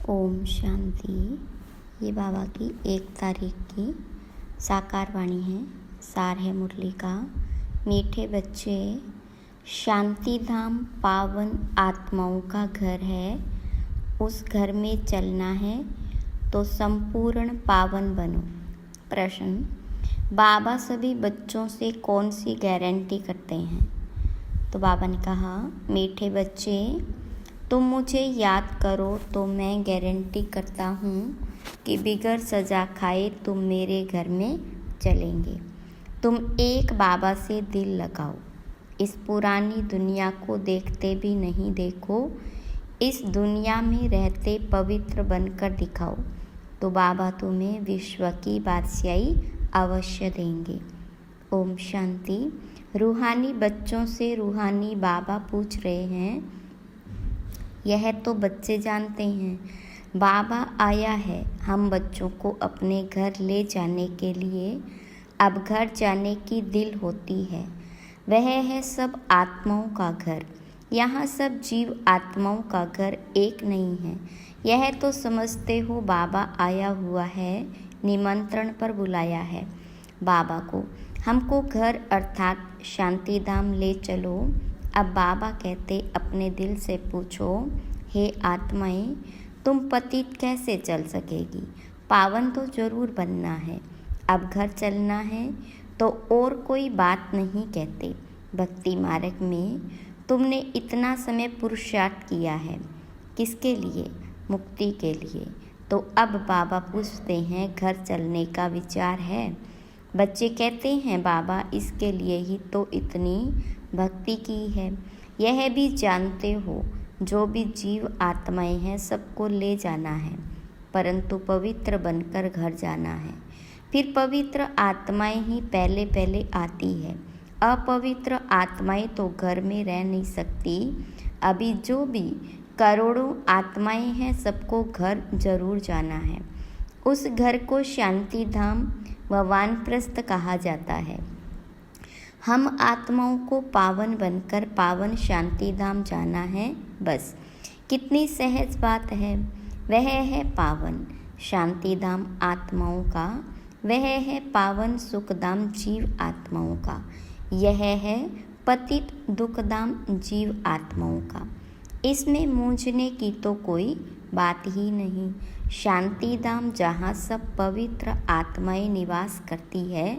ओम शांति। ये बाबा की 1 तारीख की साकार वाणी है। सार है मुरली का। मीठे बच्चे, शांति धाम पावन आत्माओं का घर है। उस घर में चलना है तो संपूर्ण पावन बनो। प्रश्न: बाबा सभी बच्चों से कौन सी गारंटी करते हैं? तो बाबा ने कहा, मीठे बच्चे, तुम मुझे याद करो तो मैं गारंटी करता हूँ कि बिगर सज़ा खाए तुम मेरे घर में चलेंगे। तुम एक बाबा से दिल लगाओ। इस पुरानी दुनिया को देखते भी नहीं देखो। इस दुनिया में रहते पवित्र बनकर दिखाओ तो बाबा तुम्हें विश्व की बादशाही अवश्य देंगे। ओम शांति। रूहानी बच्चों से रूहानी बाबा पूछ रहे हैं, यह तो बच्चे जानते हैं बाबा आया है हम बच्चों को अपने घर ले जाने के लिए। अब घर जाने की दिल होती है, वह है सब आत्माओं का घर। यहाँ सब जीव आत्माओं का घर एक नहीं है। यह तो समझते हो बाबा आया हुआ है, निमंत्रण पर बुलाया है बाबा को। हमको घर अर्थात शांति धाम ले चलो। अब बाबा कहते, अपने दिल से पूछो, हे आत्माएं, तुम पतित कैसे चल सकेगी? पावन तो जरूर बनना है। अब घर चलना है तो और कोई बात नहीं कहते। भक्ति मार्ग में तुमने इतना समय पुरुषार्थ किया है, किसके लिए? मुक्ति के लिए। तो अब बाबा पूछते हैं, घर चलने का विचार है? बच्चे कहते हैं, बाबा इसके लिए ही तो इतनी भक्ति की है। यह भी जानते हो जो भी जीव आत्माएं हैं सबको ले जाना है, परंतु पवित्र बनकर घर जाना है। फिर पवित्र आत्माएं ही पहले पहले आती है। अपवित्र आत्माएं तो घर में रह नहीं सकती। अभी जो भी करोड़ों आत्माएं हैं सबको घर जरूर जाना है। उस घर को शांति धाम व वानप्रस्थ कहा जाता है। हम आत्माओं को पावन बनकर पावन शांति धाम जाना है, बस। कितनी सहज बात है। वह है पावन शांति धाम आत्माओं का, वह है पावन सुखधाम जीव आत्माओं का, यह है पतित दुखधाम जीव आत्माओं का। इसमें मूंझने की तो कोई बात ही नहीं। शांति धाम जहाँ सब पवित्र आत्माएं निवास करती है,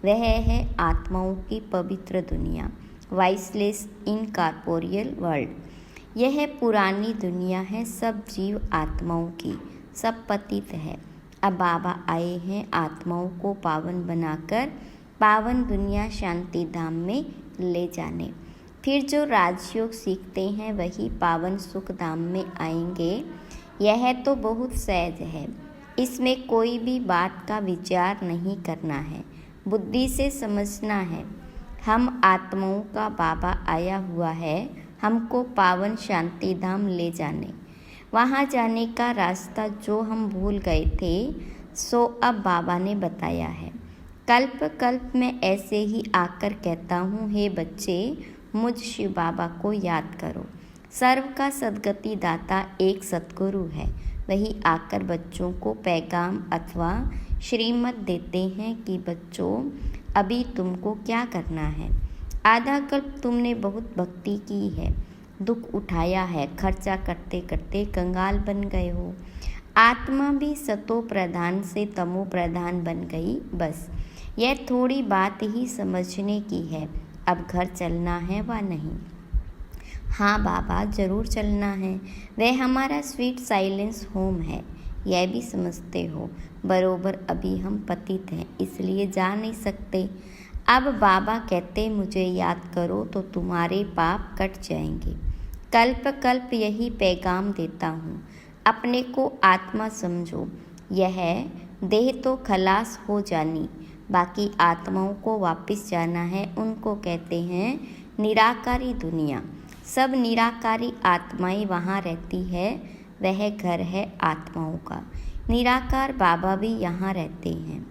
वह है आत्माओं की पवित्र दुनिया, वाइसलेस इनकॉर्पोरियल वर्ल्ड। यह पुरानी दुनिया है सब जीव आत्माओं की, सब पतित है। अब बाबा आए हैं आत्माओं को पावन बनाकर पावन दुनिया शांति धाम में ले जाने। फिर जो राजयोग सीखते हैं वही पावन सुख धाम में आएंगे। यह तो बहुत सहज है, इसमें कोई भी बात का विचार नहीं करना है, बुद्धि से समझना है। हम आत्माओं का बाबा आया हुआ है हमको पावन शांति धाम ले जाने। वहाँ जाने का रास्ता जो हम भूल गए थे सो अब बाबा ने बताया है। कल्प कल्प में ऐसे ही आकर कहता हूँ, हे बच्चे, मुझ शिव बाबा को याद करो। सर्व का सद्गति दाता एक सद्गुरु है। वही आकर बच्चों को पैगाम अथवा श्रीमत देते हैं कि बच्चों, अभी तुमको क्या करना है। आधा कल्प तुमने बहुत भक्ति की है, दुख उठाया है, खर्चा करते करते कंगाल बन गए हो। आत्मा भी सतो प्रधान से तमो प्रधान बन गई। बस यह थोड़ी बात ही समझने की है। अब घर चलना है व नहीं? हाँ बाबा, जरूर चलना है। वह हमारा स्वीट साइलेंस होम है, यह भी समझते हो। बरोबर अभी हम पतित हैं, इसलिए जा नहीं सकते। अब बाबा कहते, मुझे याद करो तो तुम्हारे पाप कट जाएंगे। कल्प कल्प यही पैगाम देता हूँ, अपने को आत्मा समझो। यह देह तो खलास हो जानी, बाकी आत्माओं को वापस जाना है। उनको कहते हैं निराकारी दुनिया। सब निराकारी आत्माएं वहाँ रहती है, वह घर है आत्माओं का। निराकार बाबा भी यहाँ रहते हैं।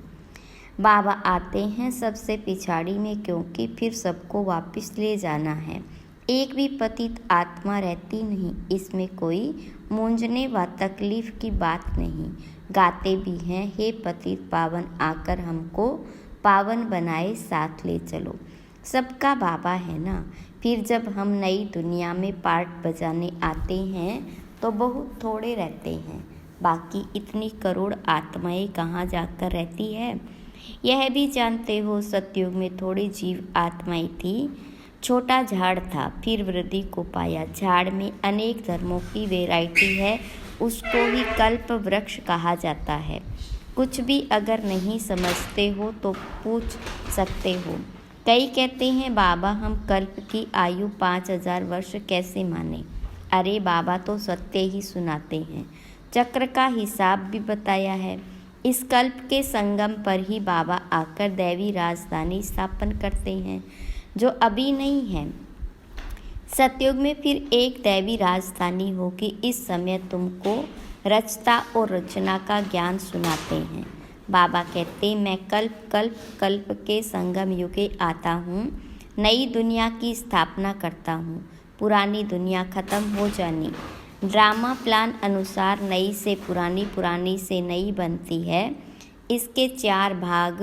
बाबा आते हैं सबसे पिछाड़ी में, क्योंकि फिर सबको वापस ले जाना है। एक भी पतित आत्मा रहती नहीं। इसमें कोई मूंझने व तकलीफ की बात नहीं। गाते भी हैं, हे पतित पावन आकर हमको पावन बनाए, साथ ले चलो। सबका बाबा है ना। फिर जब हम नई दुनिया में पार्ट बजाने आते हैं तो बहुत थोड़े रहते हैं। बाकी इतनी करोड़ आत्माएं कहाँ जाकर रहती है, यह भी जानते हो। सतयुग में थोड़ी जीव आत्माएं थी। छोटा झाड़ था, फिर वृद्धि को पाया। झाड़ में अनेक धर्मों की वैरायटी है, उसको ही कल्प वृक्ष कहा जाता है। कुछ भी अगर नहीं समझते हो तो पूछ सकते हो। कई कहते हैं बाबा हम कल्प की आयु 5000 वर्ष कैसे माने। अरे बाबा तो सत्य ही सुनाते हैं, चक्र का हिसाब भी बताया है। इस कल्प के संगम पर ही बाबा आकर दैवी राजधानी स्थापन करते हैं, जो अभी नहीं है। सतयुग में फिर एक दैवी राजधानी होगी। इस समय तुमको रचता और रचना का ज्ञान सुनाते हैं। बाबा कहते मैं कल्प के संगम युगे आता हूँ, नई दुनिया की स्थापना करता हूँ। पुरानी दुनिया खत्म हो जानी। ड्रामा प्लान अनुसार नई से पुरानी, पुरानी से नई बनती है। इसके 4 भाग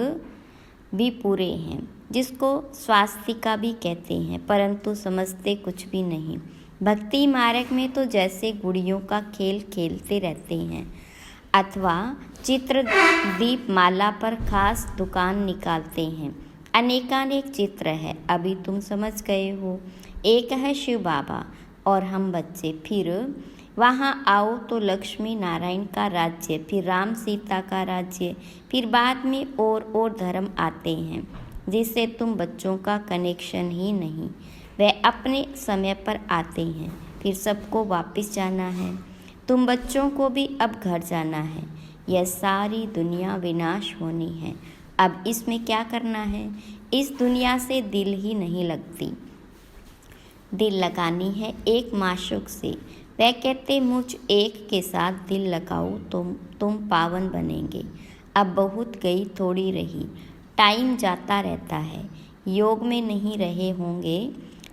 भी पूरे हैं, जिसको स्वास्तिका भी कहते हैं, परंतु समझते कुछ भी नहीं। भक्ति मार्ग में तो जैसे गुड़ियों का खेल खेलते रहते हैं, अथवा चित्र दीप माला पर खास दुकान निकालते हैं। अनेकानेक चित्र है, अभी तुम समझ गए हो। एक है शिव बाबा और हम बच्चे। फिर वहाँ आओ तो लक्ष्मी नारायण का राज्य, फिर राम सीता का राज्य, फिर बाद में और धर्म आते हैं, जिससे तुम बच्चों का कनेक्शन ही नहीं। वह अपने समय पर आते हैं, फिर सबको वापस जाना है। तुम बच्चों को भी अब घर जाना है। यह सारी दुनिया विनाश होनी है। अब इसमें क्या करना है? इस दुनिया से दिल ही नहीं लगती। दिल लगानी है एक माशूक से। वह कहते मुझ एक के साथ दिल लगाओ तो तुम पावन बनेंगे। अब बहुत गई थोड़ी रही, टाइम जाता रहता है। योग में नहीं रहे होंगे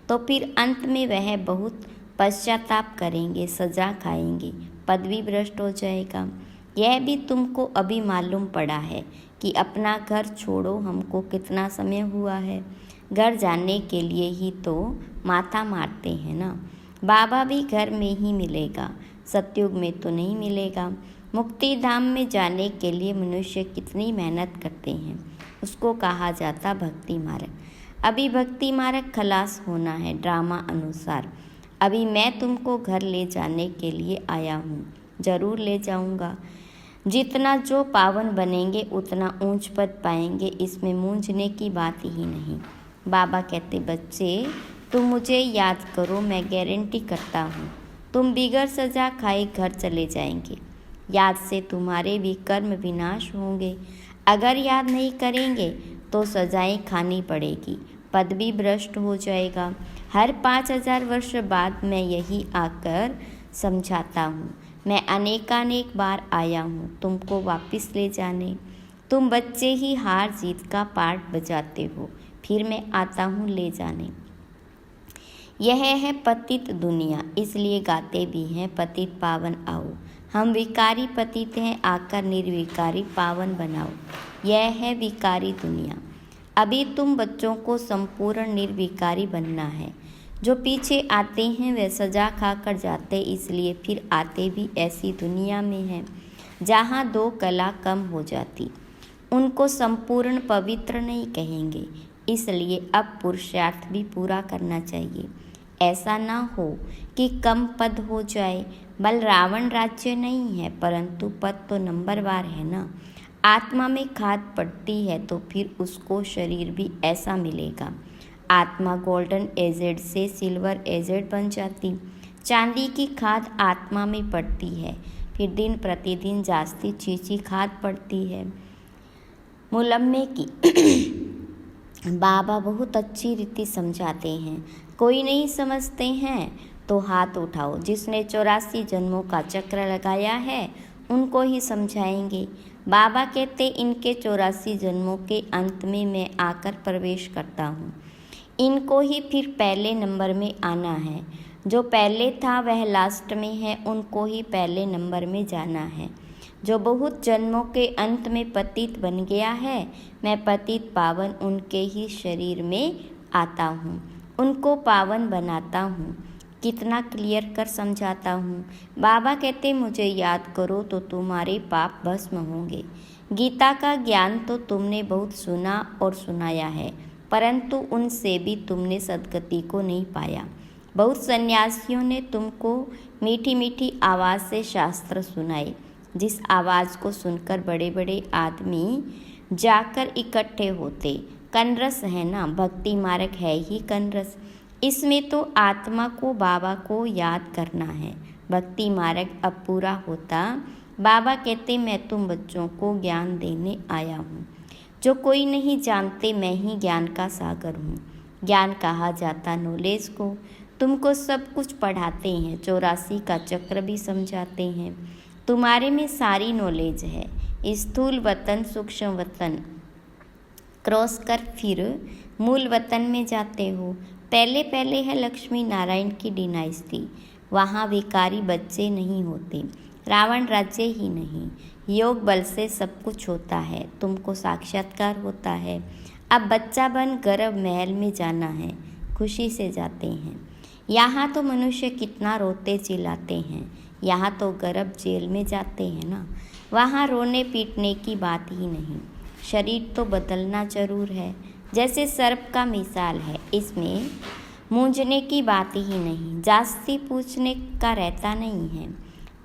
तो फिर अंत में वह बहुत पश्चाताप करेंगे, सजा खाएंगे, पदवी भ्रष्ट हो जाएगा। यह भी तुमको अभी मालूम पड़ा है कि अपना घर छोड़ो हमको कितना समय हुआ है। घर जाने के लिए ही तो माथा मारते हैं ना। बाबा भी घर में ही मिलेगा, सतयुग में तो नहीं मिलेगा। मुक्ति धाम में जाने के लिए मनुष्य कितनी मेहनत करते हैं, उसको कहा जाता भक्ति मार्ग। अभी भक्ति मार्ग खलास होना है ड्रामा अनुसार। अभी मैं तुमको घर ले जाने के लिए आया हूँ, जरूर ले जाऊँगा। जितना जो पावन बनेंगे उतना ऊंच पद पाएंगे, इसमें मूंझने की बात ही नहीं। बाबा कहते बच्चे तुम मुझे याद करो, मैं गारंटी करता हूँ तुम बिगड़ सजा खाए घर चले जाएंगे। याद से तुम्हारे भी कर्म विनाश होंगे। अगर याद नहीं करेंगे तो सजाएं खानी पड़ेगी, पद भी भ्रष्ट हो जाएगा। हर 5000 वर्ष बाद मैं यही आकर समझाता हूँ। मैं अनेकानेक बार आया हूँ तुमको वापस ले जाने। तुम बच्चे ही हार जीत का पार्ट बजाते हो, फिर मैं आता हूँ ले जाने। यह है पतित दुनिया, इसलिए गाते भी हैं पतित पावन आओ। हम विकारी पतित हैं, आकर निर्विकारी पावन बनाओ। यह है विकारी दुनिया। अभी तुम बच्चों को संपूर्ण निर्विकारी बनना है। जो पीछे आते हैं वे सजा खाकर जाते, इसलिए फिर आते भी ऐसी दुनिया में हैं जहाँ 2 कला कम हो जाती। उनको संपूर्ण पवित्र नहीं कहेंगे, इसलिए अब पुरुषार्थ भी पूरा करना चाहिए। ऐसा ना हो कि कम पद हो जाए। बल रावण राज्य नहीं है, परंतु पद तो नंबरवार है ना। आत्मा में खाद पड़ती है तो फिर उसको शरीर भी ऐसा मिलेगा। आत्मा गोल्डन एजेड से सिल्वर एजेड बन जाती। चांदी की खाद आत्मा में पड़ती है, फिर दिन प्रतिदिन जास्ती चीची खाद पड़ती है मुलम्मे की। बाबा बहुत अच्छी रीति समझाते हैं। कोई नहीं समझते हैं तो हाथ उठाओ। जिसने 84 जन्मों का चक्र लगाया है उनको ही समझाएंगे। बाबा कहते इनके 84 जन्मों के अंत में मैं आकर प्रवेश करता हूँ। इनको ही फिर पहले नंबर में आना है। जो पहले था वह लास्ट में है, उनको ही पहले नंबर में जाना है। जो बहुत जन्मों के अंत में पतित बन गया है, मैं पतित पावन उनके ही शरीर में आता हूँ, उनको पावन बनाता हूँ। कितना क्लियर कर समझाता हूँ। बाबा कहते मुझे याद करो तो तुम्हारे पाप भस्म होंगे। गीता का ज्ञान तो तुमने बहुत सुना और सुनाया है, परंतु उनसे भी तुमने सद्गति को नहीं पाया। बहुत सन्यासियों ने तुमको मीठी मीठी आवाज़ से शास्त्र सुनाए, जिस आवाज़ को सुनकर बड़े बड़े आदमी जाकर इकट्ठे होते। कनरस है ना, भक्ति मार्ग है ही कनरस। इसमें तो आत्मा को बाबा को याद करना है। भक्ति मार्ग अब पूरा होता। बाबा कहते मैं तुम बच्चों को ज्ञान देने आया हूँ। जो कोई नहीं जानते, मैं ही ज्ञान का सागर हूँ। ज्ञान कहा जाता नॉलेज को। तुमको सब कुछ पढ़ाते हैं, 84 का चक्र भी समझाते हैं। तुम्हारे में सारी नॉलेज है। स्थूल वतन, सूक्ष्म वतन क्रॉस कर फिर मूल वतन में जाते हो। पहले पहले है लक्ष्मी नारायण की डिनाइस्टी। वहाँ भिखारी बच्चे नहीं होते, रावण राज्य ही नहीं। योग बल से सब कुछ होता है, तुमको साक्षात्कार होता है। अब बच्चा बन गर्भ महल में जाना है, खुशी से जाते हैं। यहाँ तो मनुष्य कितना रोते चिल्लाते हैं, यहाँ तो गर्भ जेल में जाते हैं ना। वहाँ रोने पीटने की बात ही नहीं। शरीर तो बदलना जरूर है, जैसे सर्प का मिसाल है। इसमें मूंझने की बात ही नहीं, जास्ती पूछने का रहता नहीं है।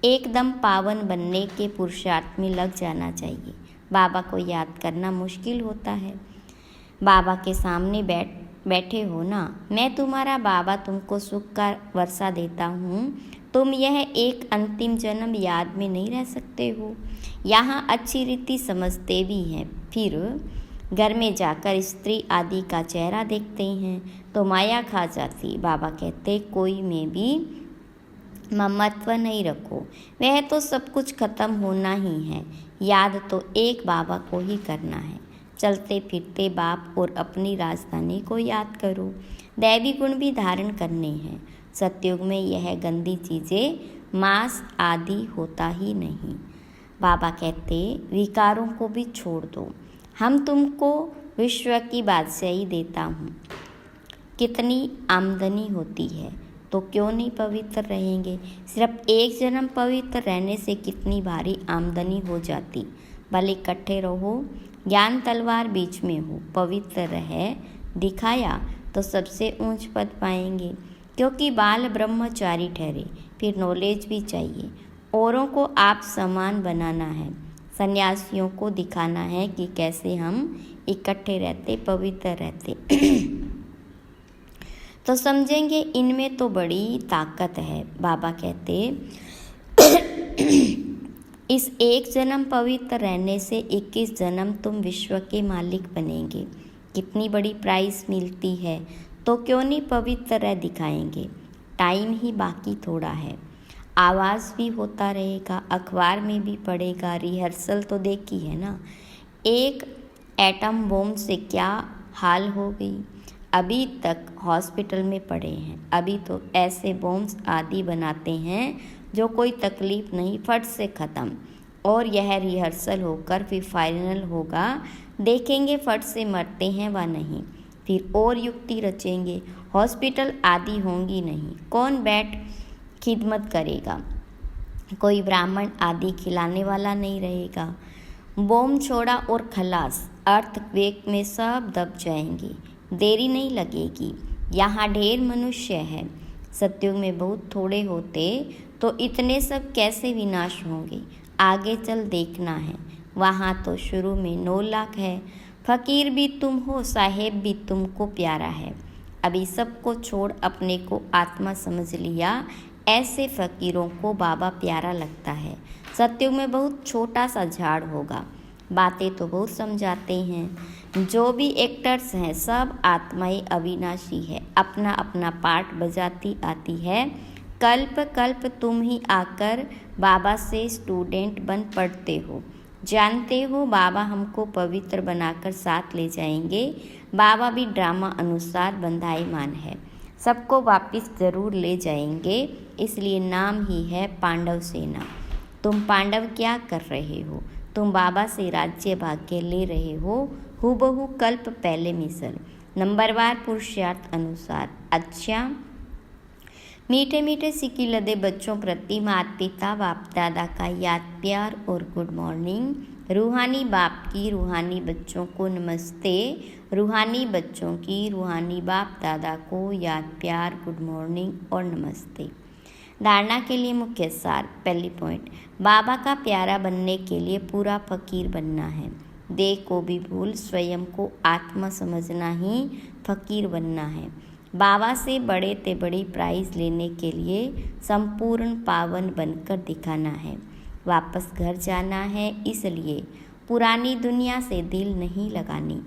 एकदम पावन बनने के पुरुषार्थ में लग जाना चाहिए। बाबा को याद करना मुश्किल होता है। बाबा के सामने बैठे हो ना, मैं तुम्हारा बाबा तुमको सुख का वर्षा देता हूँ। तुम यह एक अंतिम जन्म याद में नहीं रह सकते हो। यहाँ अच्छी रीति समझते भी हैं, फिर घर में जाकर स्त्री आदि का चेहरा देखते हैं तो माया खा जाती। बाबा कहते कोई में भी ममत्व नहीं रखो, वह तो सब कुछ खत्म होना ही है। याद तो एक बाबा को ही करना है। चलते फिरते बाप और अपनी राजधानी को याद करो। दैवी गुण भी धारण करने हैं। सतयुग में यह गंदी चीज़ें मांस आदि होता ही नहीं। बाबा कहते विकारों को भी छोड़ दो, हम तुमको विश्व की बादशाही देता हूँ। कितनी आमदनी होती है तो क्यों नहीं पवित्र रहेंगे। सिर्फ एक जन्म पवित्र रहने से कितनी भारी आमदनी हो जाती। भले इकट्ठे रहो, ज्ञान तलवार बीच में हो, पवित्र रहे दिखाया तो सबसे ऊंच पद पाएंगे। क्योंकि बाल ब्रह्मचारी ठहरे, फिर नॉलेज भी चाहिए। औरों को आप समान बनाना है। सन्यासियों को दिखाना है कि कैसे हम इकट्ठे रहते, पवित्र रहते। तो समझेंगे इनमें तो बड़ी ताकत है। बाबा कहते इस एक जन्म पवित्र रहने से 21 जन्म तुम विश्व के मालिक बनेंगे। कितनी बड़ी प्राइस मिलती है, तो क्यों नहीं पवित्र रह दिखाएंगे। टाइम ही बाकी थोड़ा है। आवाज़ भी होता रहेगा, अखबार में भी पड़ेगा। रिहर्सल तो देखी है ना। एक एटम बम से क्या हाल हो गई। अभी तक हॉस्पिटल में पड़े हैं। अभी तो ऐसे बॉम्ब्स आदि बनाते हैं जो कोई तकलीफ़ नहीं, फट से ख़त्म। और यह रिहर्सल होकर फिर फाइनल होगा, देखेंगे फट से मरते हैं व नहीं। फिर और युक्ति रचेंगे, हॉस्पिटल आदि होंगी नहीं। कौन बैठ खिदमत करेगा, कोई ब्राह्मण आदि खिलाने वाला नहीं रहेगा। बॉम्ब छोड़ा और खलास, अर्थक्वेक में सब दब जाएंगे, देरी नहीं लगेगी। यहाँ ढेर मनुष्य है। सतयुग में बहुत थोड़े होते तो इतने सब कैसे विनाश होंगे। आगे चल देखना है। वहाँ तो शुरू में 9 लाख है। फकीर भी तुम हो, साहेब भी तुमको प्यारा है। अभी सबको छोड़ अपने को आत्मा समझ लिया, ऐसे फकीरों को बाबा प्यारा लगता है। सतयुग में बहुत छोटा सा झाड़ होगा। बातें तो बहुत समझाते हैं। जो भी एक्टर्स हैं सब आत्माएं अविनाशी है, अपना अपना पार्ट बजाती आती है। कल्प कल्प तुम ही आकर बाबा से स्टूडेंट बन पढ़ते हो। जानते हो बाबा हमको पवित्र बनाकर साथ ले जाएंगे। बाबा भी ड्रामा अनुसार बंधाईमान है, सबको वापस जरूर ले जाएंगे, इसलिए नाम ही है पांडव सेना। तुम पांडव क्या कर रहे हो? तुम बाबा से राज्य भाग्य ले रहे हो, हूबहू कल्प पहले मिसल, नंबरवार पुरुषार्थ अनुसार। अच्छा, मीठे मीठे सिक्के लदे बच्चों प्रति माता पिता बाप दादा का याद प्यार और गुड मॉर्निंग। रूहानी बाप की रूहानी बच्चों को नमस्ते। रूहानी बच्चों की रूहानी बाप दादा को याद प्यार गुड मॉर्निंग और नमस्ते। धारणा के लिए मुख्य सार। पहली पॉइंट, बाबा का प्यारा बनने के लिए पूरा फकीर बनना है। देह को भी भूल स्वयं को आत्मा समझना ही फकीर बनना है। बाबा से बड़े ते बड़ी प्राइज लेने के लिए संपूर्ण पावन बनकर दिखाना है। वापस घर जाना है, इसलिए पुरानी दुनिया से दिल नहीं लगानी,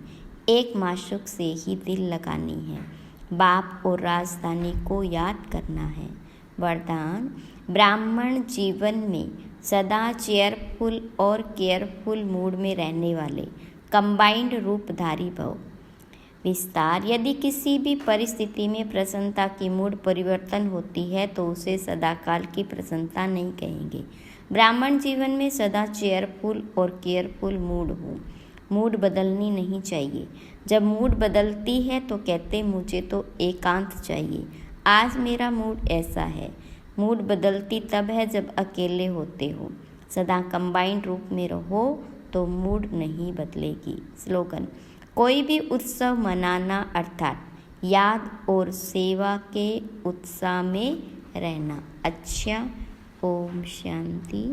एक माशूक से ही दिल लगानी है। बाप और राजधानी को याद करना है। वरदान, ब्राह्मण जीवन में सदा चेयरफुल और केयरफुल मूड में रहने वाले कंबाइंड रूपधारी भव। विस्तार, यदि किसी भी परिस्थिति में प्रसन्नता की मूड परिवर्तन होती है तो उसे सदाकाल की प्रसन्नता नहीं कहेंगे। ब्राह्मण जीवन में सदा चेयरफुल और केयरफुल मूड हो। मूड बदलनी नहीं चाहिए। जब मूड बदलती है तो कहते मुझे तो एकांत चाहिए, आज मेरा मूड ऐसा है। मूड बदलती तब है जब अकेले होते हो। सदा कंबाइंड रूप में रहो तो मूड नहीं बदलेगी। स्लोगन, कोई भी उत्सव मनाना अर्थात याद और सेवा के उत्साह में रहना। अच्छा, ओम शांति।